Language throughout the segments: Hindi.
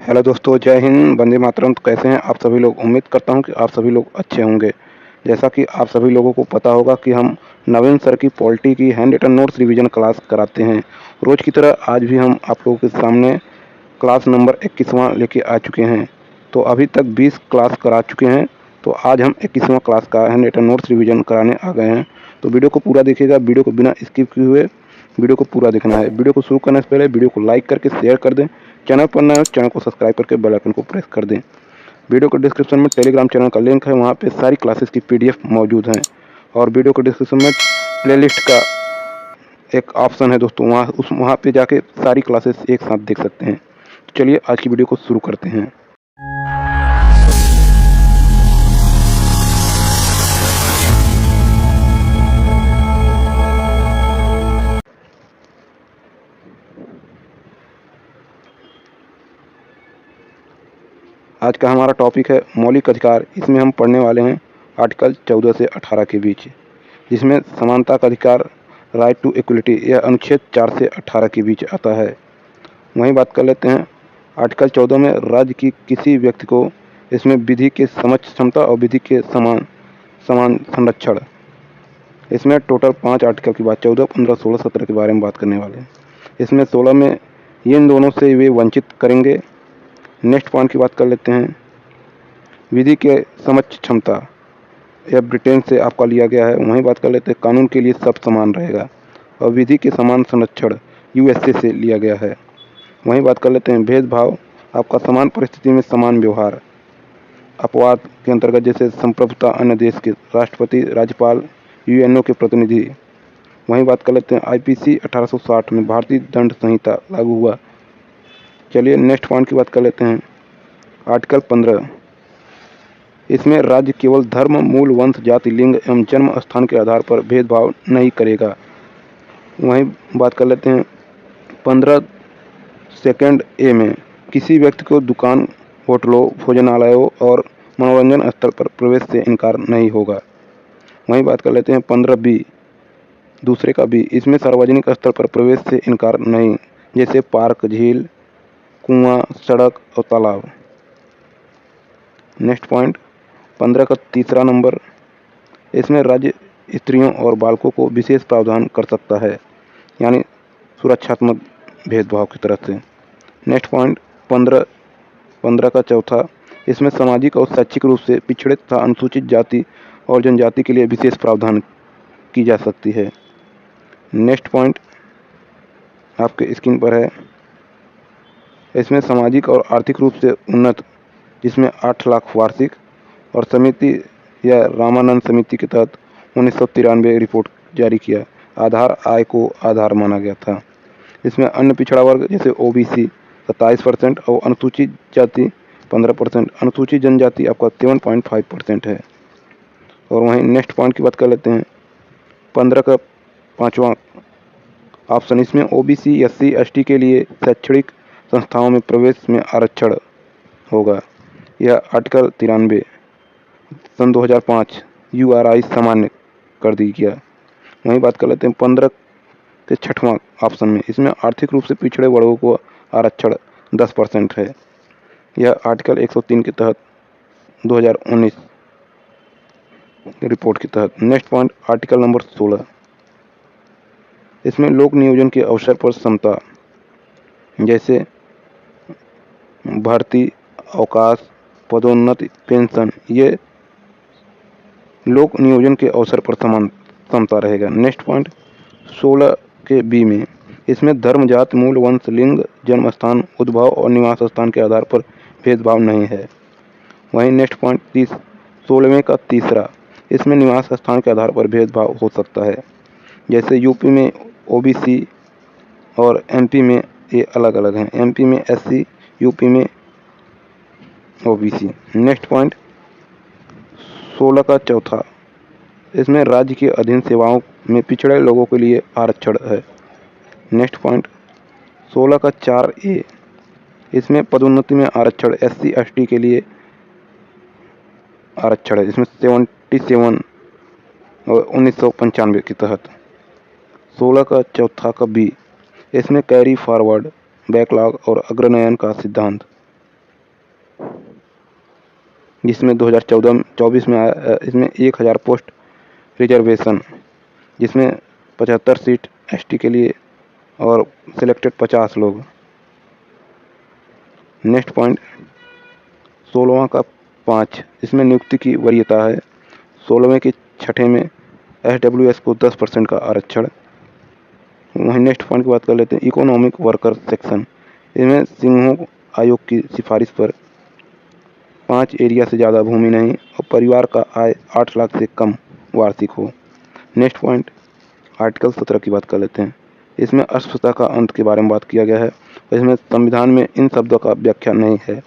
हेलो दोस्तों, जय हिंद, वंदे मातरम। तो कैसे हैं आप सभी लोग? उम्मीद करता हूं कि आप सभी लोग अच्छे होंगे। जैसा कि आप सभी लोगों को पता होगा कि हम नवीन सर की पॉलिटी की hand written notes revision class कराते हैं। रोज़ की तरह आज भी हम आप लोगों के सामने क्लास नंबर 21वां लेके आ चुके हैं। तो अभी तक 20 क्लास करा चुके हैं, तो आज हम 21वां क्लास का हैंड रिटन नोट्स रिवीजन कराने आ गए हैं। तो वीडियो को पूरा देखिएगा, वीडियो को बिना स्किप किए हुए वीडियो को पूरा देखना है। वीडियो को शुरू करने से पहले वीडियो को लाइक करके शेयर कर दें। चैनल पर नए हो चैनल को सब्सक्राइब करके बेल आइकन को प्रेस कर दें। वीडियो को डिस्क्रिप्शन में टेलीग्राम चैनल का लिंक है, वहाँ पे सारी क्लासेस की पीडीएफ मौजूद हैं। और वीडियो को डिस्क्रिप्शन में प्लेलिस्ट का एक ऑप्शन है दोस्तों, वहाँ पे जाके सारी क्लासेस एक साथ देख सकते हैं। तो चलिए आज की वीडियो को शुरू करते हैं। आज का हमारा टॉपिक है मौलिक अधिकार। इसमें हम पढ़ने वाले हैं आर्टिकल 14 से 18 के बीच, जिसमें समानता का अधिकार, राइट टू इक्वलिटी, यह अनुच्छेद 4 से 18 के बीच आता है। वहीं बात कर लेते हैं आर्टिकल 14 में राज्य की किसी व्यक्ति को इसमें विधि के समझ क्षमता और विधि के समान संरक्षण। इसमें टोटल 5 आर्टिकल की बात 14, 15, 16, 17 के बारे में बात करने वाले हैं। इसमें 16 में इन दोनों से वे वंचित करेंगे। नेक्स्ट पॉइंट की बात कर लेते हैं विधि के समझ क्षमता, यह ब्रिटेन से आपका लिया गया है। वहीं बात कर लेते हैं कानून के लिए सब समान रहेगा, और विधि के समान संरक्षण यूएसए से लिया गया है। वहीं बात कर लेते हैं भेदभाव, आपका समान परिस्थिति में समान व्यवहार, अपवाद के अंतर्गत जैसे संप्रभुता अन्य देश के राष्ट्रपति, राज्यपाल, यूएनओ के प्रतिनिधि। वहीं बात कर लेते हैं आईपीसी 1860 में भारतीय दंड संहिता लागू हुआ। चलिए नेक्स्ट पॉइंट की बात कर लेते हैं आर्टिकल 15। इसमें राज्य केवल धर्म, मूल, वंश, जाति, लिंग एवं जन्म स्थान के आधार पर भेदभाव नहीं करेगा। वहीं बात कर लेते हैं 15 सेकंड ए में किसी व्यक्ति को दुकान, होटलों, भोजनालयों और मनोरंजन स्थल पर प्रवेश से इनकार नहीं होगा। वहीं बात कर लेते हैं 15 बी, दूसरे का बी, इसमें सार्वजनिक स्थल पर प्रवेश से इनकार नहीं, जैसे पार्क, झील, कुआं, सड़क और तालाब। नेक्स्ट पॉइंट 15 का तीसरा नंबर, इसमें राज्य स्त्रियों और बालकों को विशेष प्रावधान कर सकता है, यानी सुरक्षात्मक भेदभाव की तरफ से। नेक्स्ट पॉइंट 15 का चौथा, इसमें सामाजिक और शैक्षिक रूप से पिछड़े तथा अनुसूचित जाति और जनजाति के लिए विशेष प्रावधान की जा सकती है। नेक्स्ट पॉइंट आपके स्क्रीन पर है, इसमें सामाजिक और आर्थिक रूप से उन्नत, जिसमें 8 लाख वार्षिक, और समिति या रामानंद समिति के तहत 1993 रिपोर्ट जारी किया। आधार आय को आधार माना गया था। इसमें अन्य पिछड़ा वर्ग जैसे ओबीसी 27% और अनुसूचित जाति 15%, अनुसूचित जनजाति आपका 7.5% है। और वहीं नेक्स्ट पॉइंट की बात कर लेते हैं 15 का 5वां ऑप्शन, इसमें ओबीसी, एससी, एसटी के लिए शैक्षणिक संस्थाओं में प्रवेश में आरक्षण होगा। यह आर्टिकल 93 सन 2005 यूआरआई सामान्य कर दी गया। वहीं बात कर लेते हैं 15 के 6वां ऑप्शन में, इसमें आर्थिक रूप से पिछड़े वर्गों को आरक्षण 10% है। यह आर्टिकल 103 के तहत 2019 रिपोर्ट के तहत। नेक्स्ट पॉइंट आर्टिकल नंबर 16, इसमें लोक नियोजन के अवसर पर समता, जैसे भर्ती, अवकाश, पदोन्नति, पेंशन, ये लोक नियोजन के अवसर पर समता रहेगा। नेक्स्ट पॉइंट 16 के बी में, इसमें धर्म, जाति, मूल, वंश, लिंग, जन्म स्थान, उद्भव और निवास स्थान के आधार पर भेदभाव नहीं है। वहीं नेक्स्ट पॉइंट 16वें का तीसरा, इसमें निवास स्थान के आधार पर भेदभाव हो सकता है, जैसे यूपी में ओबीसी और एमपी में ये अलग अलग हैं, एमपी में एससी, यूपी में ओबीसी। नेक्स्ट पॉइंट 16 का चौथा, इसमें राज्य के अधीन सेवाओं में पिछड़े लोगों के लिए आरक्षण है। नेक्स्ट पॉइंट 16 का 4A, इसमें पदोन्नति में आरक्षण, एससी एसटी के लिए आरक्षण है, इसमें 77 और 1995 के तहत। 16 का चौथा का बी, इसमें कैरी फॉरवर्ड, बैकलॉग और अग्रनयन का सिद्धांत। जिसमें 2024 में आया। इसमें 1000 पोस्ट रिजर्वेशन, जिसमें 75 सीट एसटी के लिए और सिलेक्टेड 50 लोग। नेक्स्ट पॉइंट 16वां का 5, इसमें नियुक्ति की वरीयता है। 16वें के छठे में SWS को 10% का आरक्षण। वहीं नेक्स्ट पॉइंट की बात कर लेते हैं इकोनॉमिक वर्कर सेक्शन। इसमें सिंघों आयोग की सिफारिश पर 5 एरिया से ज़्यादा भूमि नहीं और परिवार का आय 8 लाख से कम वार्षिक हो। नेक्स्ट पॉइंट आर्टिकल 17 की बात कर लेते हैं। इसमें अस्पृश्यता का अंत के बारे में बात किया गया है और इसमें संविधान में इन शब्दों का व्याख्या नहीं है।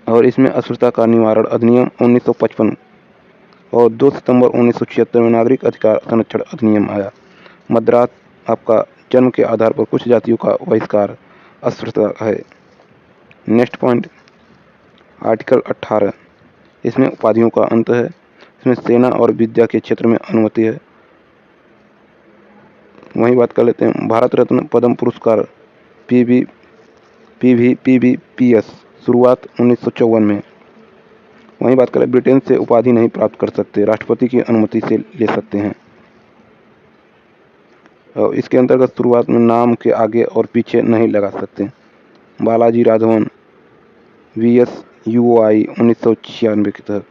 और इसमें अस्पृश्यता का निवारण अधिनियम 1955 और 2 सितंबर 1976 में नागरिक अधिकार संरक्षण अधिनियम आया। मद्रास आपका जन्म के आधार पर कुछ जातियों का बहिष्कार अस्पृश्यता है। नेक्स्ट पॉइंट आर्टिकल 18, इसमें उपाधियों का अंत है। इसमें सेना और विद्या के क्षेत्र में अनुमति है। वहीं बात कर लेते हैं भारत रत्न पद्म पुरस्कार PVPS शुरुआत 1954 में। वहीं बात करें ब्रिटेन से उपाधि नहीं प्राप्त कर सकते, राष्ट्रपति की अनुमति से ले सकते हैं। और इसके अंतर्गत शुरुआत में नाम के आगे और पीछे नहीं लगा सकते। बालाजी राघवन VSUI 1996 के तहत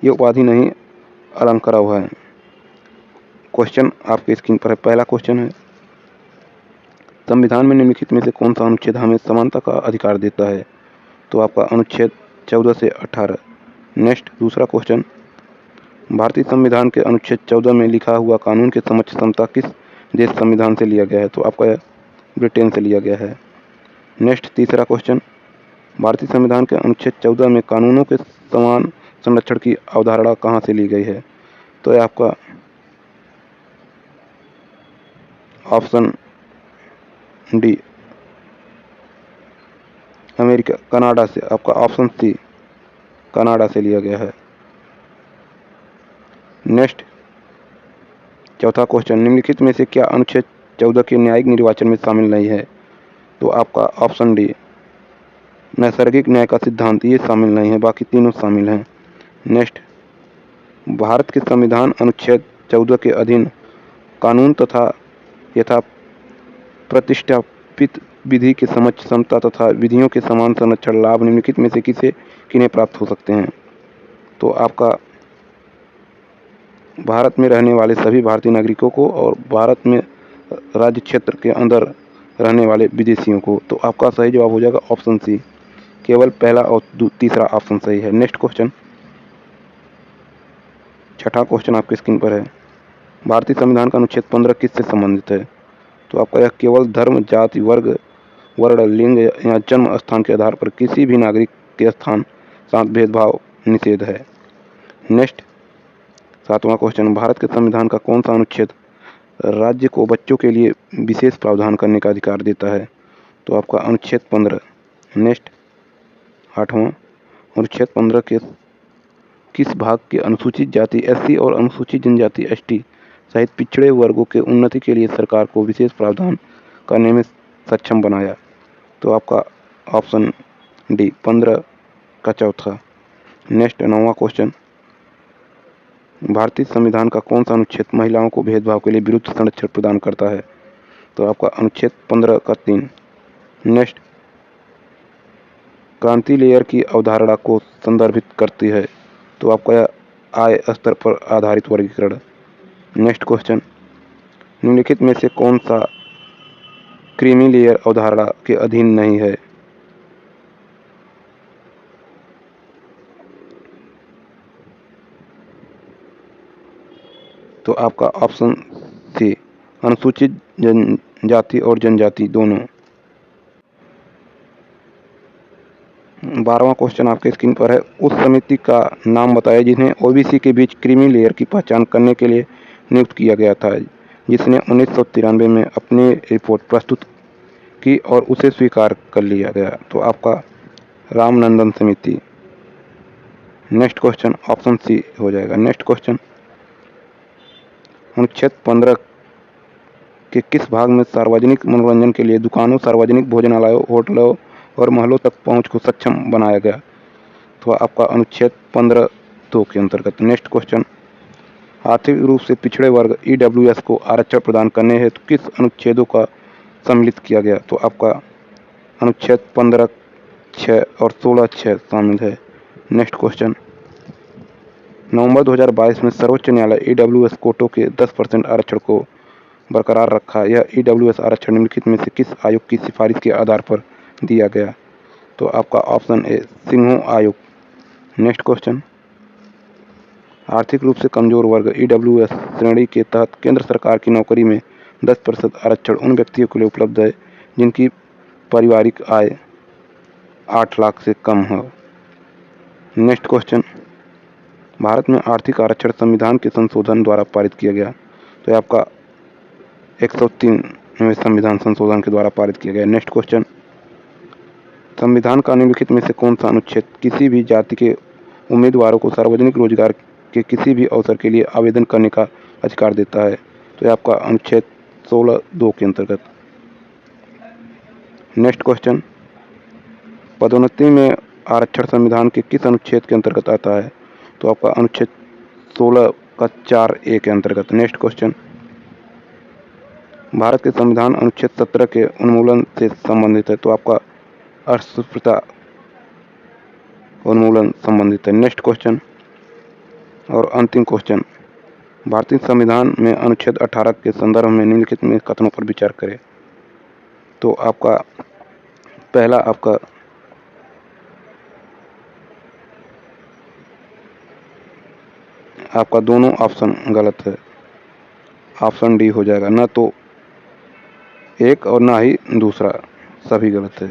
ये उपाधि नहीं अलंकार हुआ है। क्वेश्चन आपके स्क्रीन पर है। पहला क्वेश्चन है संविधान में निम्नलिखित में से कौन सा अनुच्छेद हमें समानता का अधिकार देता है? तो आपका अनुच्छेद 14 से 18। नेक्स्ट दूसरा क्वेश्चन भारतीय संविधान के अनुच्छेद 14 में लिखा हुआ कानून के समक्ष समता किस देश संविधान से लिया गया है? तो आपका ब्रिटेन से लिया गया है। नेक्स्ट तीसरा क्वेश्चन भारतीय संविधान के अनुच्छेद 14 में कानूनों के समान संरक्षण की अवधारणा कहाँ से ली गई है? तो यह आपका ऑप्शन डी अमेरिका कनाडा से, आपका ऑप्शन सी कनाडा से लिया गया है। नेक्स्ट चौथा क्वेश्चन निम्नलिखित में से क्या अनुच्छेद 14 के न्यायिक निर्वाचन में शामिल नहीं है? तो आपका ऑप्शन डी नैसर्गिक न्याय का सिद्धांत ये शामिल नहीं है, बाकी तीनों शामिल हैं। नेक्स्ट भारत के संविधान अनुच्छेद 14 के अधीन कानून तथा यथा प्रतिष्ठापित विधि के समक्ष समता तथा विधियों के समान संरक्षण लाभ निम्नलिखित में से किन्हें प्राप्त हो सकते हैं? तो आपका भारत में रहने वाले सभी भारतीय नागरिकों को और भारत में राज्य क्षेत्र के अंदर रहने वाले विदेशियों को। तो आपका सही जवाब हो जाएगा ऑप्शन सी, केवल पहला और तीसरा ऑप्शन सही है। नेक्स्ट क्वेश्चन छठा क्वेश्चन आपके स्क्रीन पर है भारतीय संविधान का अनुच्छेद 15 किससे संबंधित है? तो आपका यह केवल धर्म जाति वर्ग वर्ण लिंग या जन्म स्थान के आधार पर किसी भी नागरिक के स्थान साथ भेदभाव निषेध है। नेक्स्ट सातवां क्वेश्चन भारत के संविधान का कौन सा अनुच्छेद राज्य को बच्चों के लिए विशेष प्रावधान करने का अधिकार देता है? तो आपका अनुच्छेद 15। नेक्स्ट आठवां अनुच्छेद 15 के किस भाग के अनुसूचित जाति SC और अनुसूचित जनजाति ST सहित पिछड़े वर्गों के उन्नति के लिए सरकार को विशेष प्रावधान करने में सक्षम बनाया? तो आपका ऑप्शन डी 15 का चौथा। नेक्स्ट नौवां क्वेश्चन भारतीय संविधान का कौन सा अनुच्छेद महिलाओं को भेदभाव के लिए विरुद्ध संरक्षण प्रदान करता है? तो आपका अनुच्छेद 15 का 3। नेक्स्ट क्रांति लेयर की अवधारणा को संदर्भित करती है? तो आपका आय स्तर पर आधारित वर्गीकरण। नेक्स्ट क्वेश्चन निम्नलिखित में से कौन सा क्रीमी लेयर अवधारणा के अधीन नहीं है? तो आपका ऑप्शन सी अनुसूचित जनजाति और जनजाति दोनों। 12वां क्वेश्चन आपके स्क्रीन पर है उस समिति का नाम बताया जिन्हें OBC के बीच क्रीमी लेयर की पहचान करने के लिए नियुक्त किया गया था, जिसने 1993 में अपनी रिपोर्ट प्रस्तुत की और उसे स्वीकार कर लिया गया। तो आपका रामनंदन समिति। नेक्स्ट क्वेश्चन ऑप्शन सी हो जाएगा। नेक्स्ट क्वेश्चन अनुच्छेद 15 के किस भाग में सार्वजनिक मनोरंजन के लिए दुकानों, सार्वजनिक भोजनालयों, होटलों और महलों तक पहुंच को सक्षम बनाया गया? तो आपका अनुच्छेद 15(2) के अंतर्गत। नेक्स्ट क्वेश्चन, आर्थिक रूप से पिछड़े वर्ग ईडब्ल्यूएस को आरक्षण प्रदान करने हेतु किस अनुच्छेदों का सम्मिलित किया गया? तो आपका अनुच्छेद 15(6) और 16(6) शामिल है। नेक्स्ट क्वेश्चन, नवंबर 2022 में सर्वोच्च न्यायालय ईडब्ल्यूएस कोटों के 10% आरक्षण को बरकरार रखा। यह ईडब्ल्यूएस आरक्षण निम्नलिखित में से किस आयोग की सिफारिश के आधार पर दिया गया? तो आपका ऑप्शन ए सिंघो आयोग। नेक्स्ट क्वेश्चन, आर्थिक रूप से कमजोर वर्ग ईडब्ल्यूएस श्रेणी के तहत केंद्र सरकार की नौकरी में 10% आरक्षण उन व्यक्तियों के लिए उपलब्ध है जिनकी पारिवारिक आय 8 लाख से कम हो। नेक्स्ट क्वेश्चन, भारत में आर्थिक आरक्षण संविधान के संशोधन द्वारा पारित किया गया। तो आपका 103वें संविधान संशोधन के द्वारा पारित किया गया। नेक्स्ट क्वेश्चन, संविधान का निम्नलिखित में से कौन सा अनुच्छेद किसी भी जाति के उम्मीदवारों को सार्वजनिक रोजगार के किसी भी अवसर के लिए आवेदन करने का अधिकार देता है? तो आपका अनुच्छेद 16(2) के अंतर्गत। नेक्स्ट क्वेश्चन, पदोन्नति में आरक्षण संविधान के किस अनुच्छेद के अंतर्गत आता है? तो आपका अनुच्छेद 16 का 4(a) के अंतर्गत। नेक्स्ट क्वेश्चन, भारत के संविधान अनुच्छेद 17 के उन्मूलन से संबंधित है। तो आपका अस्पृश्यता उन्मूलन संबंधित है। नेक्स्ट क्वेश्चन और अंतिम क्वेश्चन, भारतीय संविधान में अनुच्छेद 18 के संदर्भ में निम्नलिखित में कथनों पर विचार करें। तो आपका पहला आपका दोनों ऑप्शन गलत है, ऑप्शन डी हो जाएगा, ना तो एक और ना ही दूसरा, सभी गलत है।